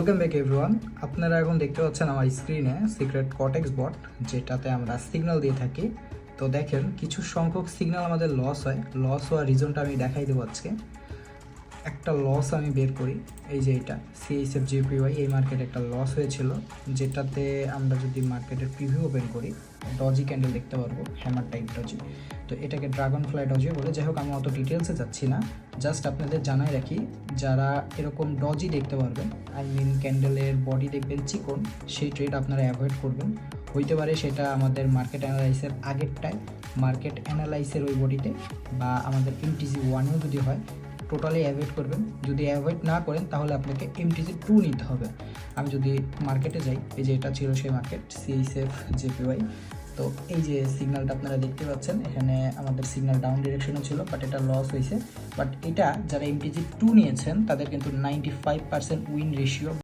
Welcome back everyone. আপনারা এখন দেখতে পাচ্ছেন আমার স্ক্রিনে সিক্রেট কটেক্স বট, যেটাতে আমরা সিগন্যাল দিয়ে থাকি। তো দেখেন কিছু সংখ্যক সিগন্যাল আমাদের লস হওয়ার রিজনটা আমি দেখাই দেবো আজকে। একটা লস আমি বের করি, এই যে এটা CHF JPY, এই মার্কেটে একটা লস হয়েছিল, যেটাতে আমরা যদি মার্কেটের প্রিভিউ ওপেন করি ডজি ক্যান্ডেল দেখতে পারবো, হ্যামার টাইপ ডজি। তো এটাকে ড্রাগন ফ্লাই ডজি বলে। যাই হোক, আমি অত ডিটেলসে যাচ্ছি না, জাস্ট আপনাদের জানাই রাখি, যারা এরকম ডজি দেখতে পারবেন, আই মিন ক্যান্ডেলের বডি দেখবেন চিকন, সেই ট্রেড আপনারা অ্যাভয়েড করবেন। হইতে পারে সেটা আমাদের মার্কেট অ্যানালাইসের আগেরটায়, মার্কেট অ্যানালাইসের ওই বডিতে, বা আমাদের MTC1এও যদি হয়, টোটালি অ্যাভয়েড করবেন। যদি অ্যাভয়েড না করেন তাহলে আপনাকে MTC2 নিতে হবে। আমি যদি মার্কেটে যাই, এই যে এটা ছিল সেই মার্কেট CHF JPY। তো এই যে সিগন্যালটা আপনারা দেখতে পাচ্ছেন, এখানে আমাদের সিগন্যাল ডাউন ডিরেকশনে ছিল, বাট এটা লস হয়েছে। বাট এটা যারা MTC2 নিয়েছেন তাদের কিন্তু 95% উইন রেশিও